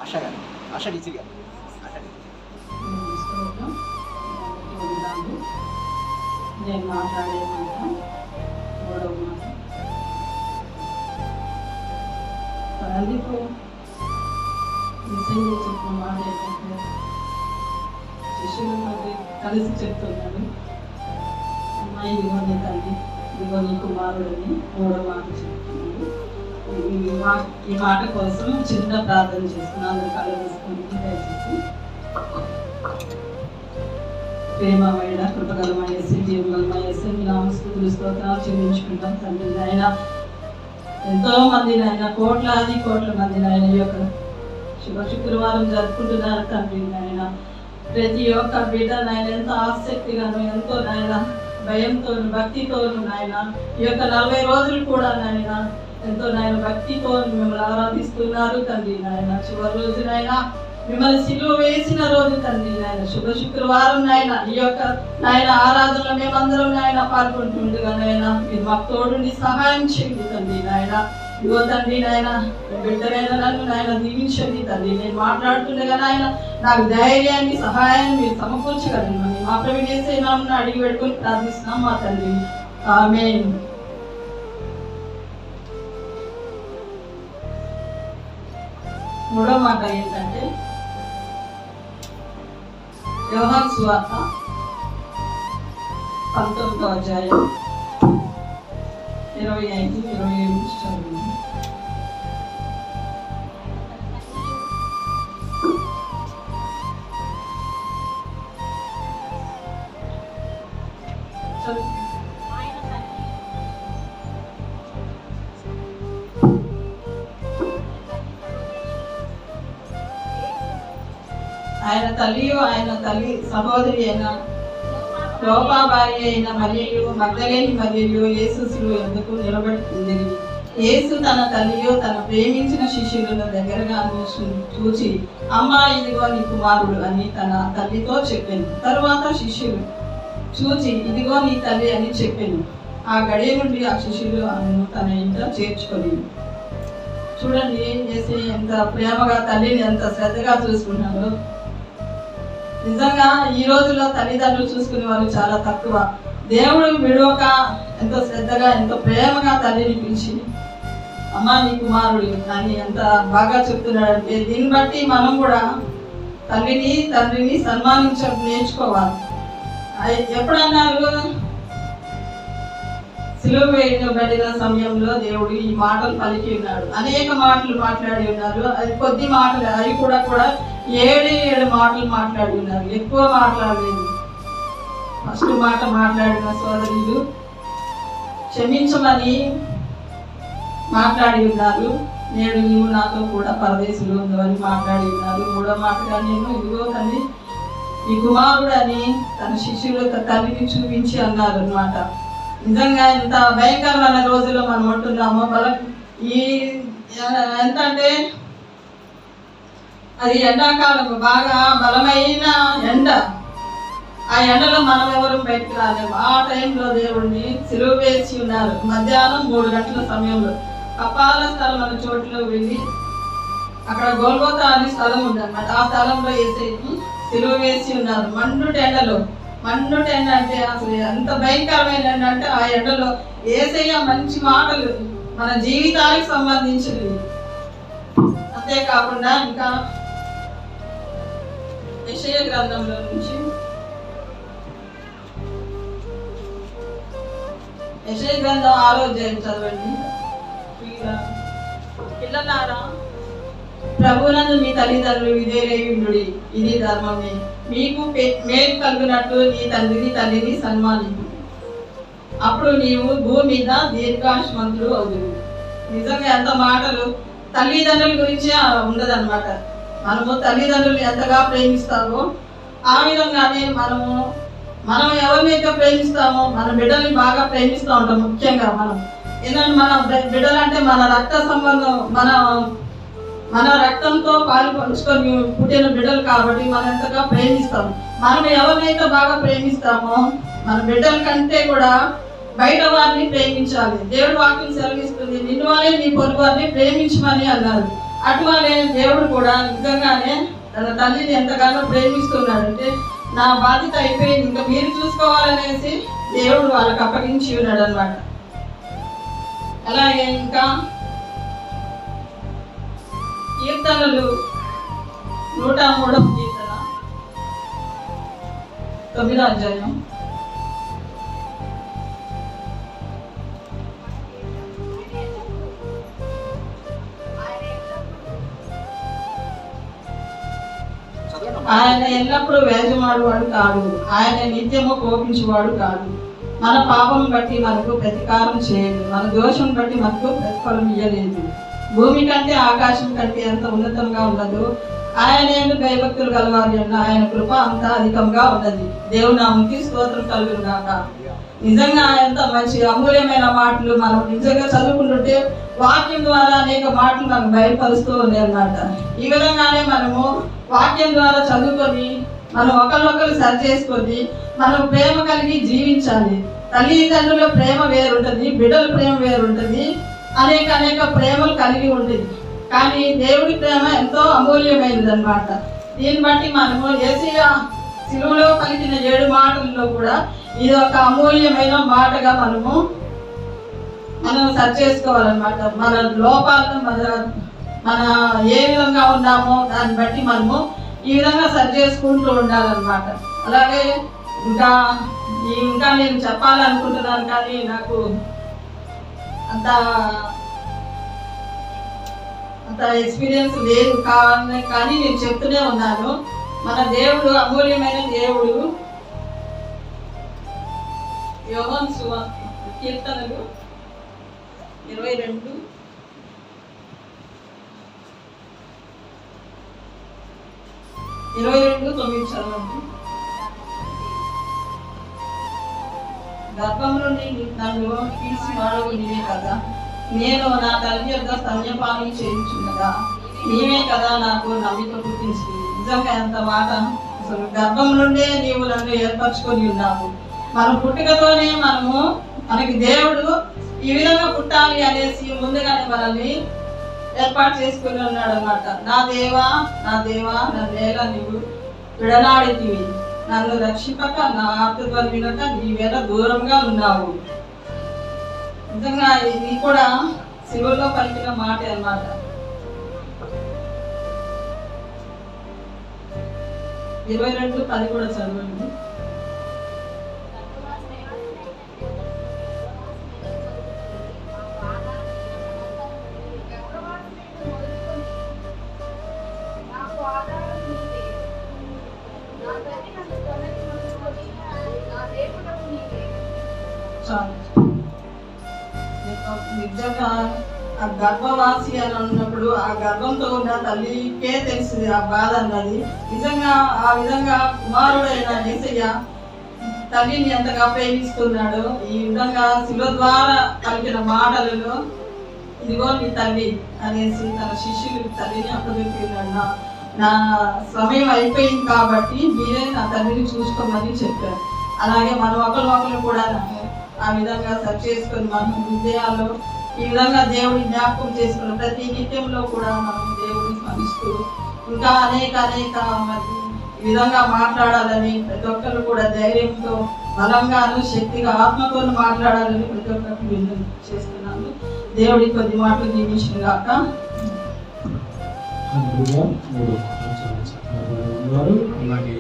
ఆశ గారు, ఆశ డీసీ గారు, ఆశ నేను మాట్లాడే మాట మూడవ మాట తల్లితో నిజంగా చెప్పిన మాట ఏంటంటే శిష్యుల మధ్య కలిసి చెప్తున్నాడు, అమ్మాయి ఇదిగో నీ తల్లి, ఇదిగో నీ కుమారుడని మూడవ మాట చెప్తున్నాడు. ఈ మాట కోసం చిన్న ప్రార్థన చేస్తున్నాను. కళ్ళు తీసుకొని దయచేసి. ప్రేమమైన కృపగలమైన జీవగలమైన మీ నామస్తుతులు స్తోత్రాలు చెల్లించుకుంటాం తండ్రి. నాయన ఎంతో మంది నాయన కోట్ల మంది నాయన ఈ యొక్క శుక్రవారం జరుపుకుంటున్నారు తండ్రి. నాయన ప్రతి ఒక్క బిడ్డ నాయన ఎంతో ఆసక్తిగాను ఎంతో నాయన భయంతో భక్తితోను నాయన ఈ యొక్క 40 రోజులు కూడా నాయన ఎంతో నాయన భక్తితో మిమ్మల్ని ఆరాధిస్తున్నారు తండ్రి. నాయన చివరి రోజు నాయన మిమ్మల్ని సిలువ వేసిన రోజు తండ్రి. నాయన శుక్రవారం నాయన ఈ యొక్క నాయన ఆరాధనలో మేమందరం నాయన పాల్గొంటుండగా నాయన మీరు మాకు తోడుండి సహాయం చేయండి తండ్రి. నాయన ఇదిగో తండ్రి నాయన బిడ్డలైన నన్ను నాయన దీవించండి తండ్రి. నేను మాట్లాడుతుండగా నాయన నాకు ధైర్యాన్ని సహాయాన్ని మీరు సమకూర్చగలను. మా ప్రవేశ నామమున అడిగి పెట్టుకుని ప్రార్థిస్తున్నాం మా తండ్రి. ఆమేన్. మూడో మాట ఏంటంటే యోహాను సువార్త 19వ అధ్యాయం 25-27 చదువు. ఆయన తల్లి సహోదరి అయిన క్లోపా భార్య అయిన మరియు మగ్దలేని మరియు యేసు శిలువ ఎందుకు నిలబడుతుంది. యేసు తన తల్లియో తన ప్రేమించిన శిష్యుల దగ్గరగా చూచి అమ్మా ఇదిగో నీ కుమారుడు అని తన తల్లితో చెప్పాను. తరువాత శిష్యులు చూచి ఇదిగో నీ తల్లి అని చెప్పాను. ఆ గడియ నుండి ఆ శిష్యులు ఆమెను తన ఇంట చేర్చుకొని. చూడండి యేసు ఎంత ప్రేమగా తల్లిని ఎంత శ్రద్ధగా చూసుకున్నారో. నిజంగా ఈ రోజుల్లో తల్లిదండ్రులు చూసుకునే వాళ్ళు చాలా తక్కువ. దేవుడు విడవక ఎంతో శ్రద్ధగా ఎంతో ప్రేమగా తల్లిని పిలిచి అమ్మ నీ కుమారుడు అని ఎంత బాగా చెప్తున్నాడంటే దీన్ని బట్టి మనం కూడా తల్లిని తండ్రిని సన్మానించడం నేర్చుకోవాలి. ఎప్పుడన్నారు సిలువ వేయబడిన సమయంలో దేవుడు ఈ మాటలు పలికి ఉన్నాడు. అనేక మాటలు మాట్లాడి ఉన్నారు. అది కొద్ది మాటలు, అవి కూడా 7 మాటలు మాట్లాడి ఉన్నారు. ఎక్కువ మాట్లాడలేదు. ఫస్ట్ మాట మాట్లాడిన సోదరులు క్షమించమని మాట్లాడి ఉన్నారు. నేడు నీవు నాతో కూడా పరదేశంలో ఉందని మాట్లాడి ఉన్నారు. మూడో మాటగా నేను ఇదిగో తండ్రి ఈ కుమారుడు అని తన శిష్యుల తల్లిని చూపించి అన్నారు అన్నమాట. నిజంగా ఎంత భయంకరమైన రోజుల్లో మనం ఉంటున్నామో ఈ ఎంతంటే అది ఎండాకాలం బాగా బలమైన ఎండ. ఆ ఎండలో మనం ఎవరు బయటకు రాలేము. ఆ టైంలో దేవుడిని సిలువ వేసి ఉన్నారు. మధ్యాహ్నం 3 గంటల సమయంలో కపాల స్థలం అనే చోట్లో వెళ్ళి అక్కడ గోల్గోతా అనే స్థలం ఉందన్నమాట. ఆ స్థలంలో యేసుని సిలువ వేసి ఉన్నారు. మండుటి ఎండలో. మండుటి ఎండ అంటే అసలు ఎంత భయంకరమైన ఎండ అంటే ఆ ఎండలో యేసయ్య మంచి మాటలు మన జీవితానికి సంబంధించినవి. అంతేకాకుండా ఇంకా యెషయా గ్రంథంలో నుంచి యెషయా గ్రంథం 6వ అధ్యాయం చదవండి. పిల్లలారా ప్రభువునందు మీ తల్లిదండ్రులు విధేయులై ఇది ధర్మమే. మీకు మేలు కలుగునట్లు నీ తండ్రిని తల్లిని సన్మానించు, అప్పుడు నీవు భూమి మీద దీర్ఘాయుష్మంతుడు అవుదువు. నిజంగా ఎంత మాటలు తల్లిదండ్రుల గురించి ఉండదన్నమాట. మనము తల్లిదండ్రులు ఎంతగా ప్రేమిస్తామో ఆ విధంగానే మనం ఎవరినైతే ప్రేమిస్తామో మన బిడ్డల్ని బాగా ప్రేమిస్తూ ఉంటాం. ముఖ్యంగా మనం ఏంటంటే మన బిడ్డలంటే మన రక్త సంబంధం, మన రక్తంతో పాలు పంచుకొని పుట్టిన బిడ్డలు కాబట్టి మనం ఎంతగా ప్రేమిస్తాము. మనం ఎవరినైతే బాగా ప్రేమిస్తామో మన బిడ్డల కంటే కూడా బయట వారిని ప్రేమించాలి. దేవుడు వాక్యం సెలవిస్తుంది, నిన్ను వారే నీ పొరుగు వారిని ప్రేమించమని అన్నారు. అటువలే దేవుడు కూడా నిజంగానే తన తల్లిని ఎంతగానో ప్రేమిస్తున్నాడు. అంటే నా బాధ్యత అయిపోయింది, ఇంకా మీరు చూసుకోవాలనేసి దేవుడు వాళ్ళకి అప్పగించి ఉన్నాడు అనమాట. అలాగే ఇంకా కీర్తనలు 103వ కీర్తన 9వ అధ్యాయం. ఆయన ఎల్లప్పుడూ వేజమాడువాడు కాదు, ఆయన నిత్యము కోపించువాడు కాదు. మన పాపం బట్టి మనకు ప్రతీకారం చేయదు, మన దోషం బట్టి మనకు ప్రతిఫలం ఇయ్యలేదు. భూమి కంటే ఆకాశం కంటే ఎంత ఉన్నతంగా ఉండదు ఆయన ఎందు భయభక్తులు గలవారి అన్న ఆయన కృప అంత అధికంగా ఉన్నది. దేవునామకి స్తోత్రం కలుగును గాక. నిజంగా ఎంత మంచి అమూల్యమైన మాటలు మనం నిజంగా చదువుకుంటుంటే వాక్యం ద్వారా అనేక మాటలు మనకు బయలుపరుస్తూ ఉన్నాయి అన్నమాట. ఈ విధంగానే మనము వాక్యం ద్వారా చదువుకొని మనం ఒకరినొకరు సరి చేసుకొని మనం ప్రేమ కలిగి జీవించాలి. తల్లిదండ్రుల ప్రేమ వేరుంటుంది, బిడ్డల ప్రేమ వేరుంటుంది, అనేక ప్రేమలు కలిగి ఉంటుంది. కానీ దేవుడి ప్రేమ ఎంతో అమూల్యమైనది అన్నమాట. దీన్ని బట్టి మనము యేసయ్య శిలువలో పలికిన 7 మాటల్లో కూడా ఇది ఒక అమూల్యమైన మాటగా మనం సరి చేసుకోవాలన్నమాట. మన లోపాలను మన ఏ విధంగా ఉన్నామో దాన్ని బట్టి మనము ఈ విధంగా సరి చేసుకుంటూ ఉండాలన్నమాట. అలాగే ఇంకా నేను చెప్పాలనుకుంటున్నాను కానీ నాకు అంత ఎక్స్పీరియన్స్ లేదు. కానీ నేను చెప్తూనే ఉన్నాను. మన దేవుడు అమూల్యమైన దేవుడు. యోహాను సువార్త కీర్తనలు 22 9 చదవండి. గర్భం నుండి నన్ను తీసి వాడవు నీవే కదా, నేను నా తల్లి యొక్క స్తన్యపానం చేయించుండగా నీవే కదా నాకు నమ్మిక పుట్టించింది. నిజంగా ఎంత మాట! అసలు గర్భం నుండే నీవు నన్ను ఏర్పరచుకొని ఉన్నావు. మన పుట్టుకతోనే మనకి దేవుడు ఈ విధంగా పుట్టాలి అనేసి ముందుగానే మనల్ని ఏర్పాటు చేసుకుని ఉన్నాడు అన్నమాట. నా దేవా నన్నేలా నీవు విడనాడితివి, నన్ను రక్షిపక నా ఆర్తధ్వని వినక నీవేళ దూరంగా ఉన్నావు. నిజంగా ఇది కూడా శిలువలో పలికిన మాట అన్నమాట. 22:10 కూడా చదవండి. నిజంగా ఆ గర్భవాసి అని అన్నప్పుడు ఆ గర్భంతో ఉన్న తల్లికే తెలుస్తుంది ఆ బాధ అన్నది. నిజంగా ఆ విధంగా కుమారుడైన యేసయ్య తల్లిని ఎంతగా ప్రేమిస్తున్నాడో ఈ విధంగా శిలువ ద్వారా పలికిన మాటలలో ఇదిగో నీ తల్లి అనేసి తన శిష్యులు తల్లిని అప్పచెప్పినాడు. నా సమయం అయిపోయింది కాబట్టి మీరే నా తల్లిని చూసుకోమని చెప్పారు. అలాగే మనం ఒకరు కూడా ఆ విధంగా సరి చేసుకొని మన హృదయాల్లో ఈ విధంగా దేవుడిని జ్ఞాపకం చేసుకున్న ప్రతి నిత్యంలో కూడా మనం దేవుడిని స్మరిస్తూ ఇంకా అనేక మరి ఈ విధంగా మాట్లాడాలని ప్రతి ఒక్కరు కూడా ధైర్యంతో బలంగాను శక్తిగా ఆత్మతో మాట్లాడాలని ప్రతి ఒక్కరికి విన్నపం చేస్తున్నాను. దేవుడి కొద్ది మాటలు దీవించిన గాక. అలాగే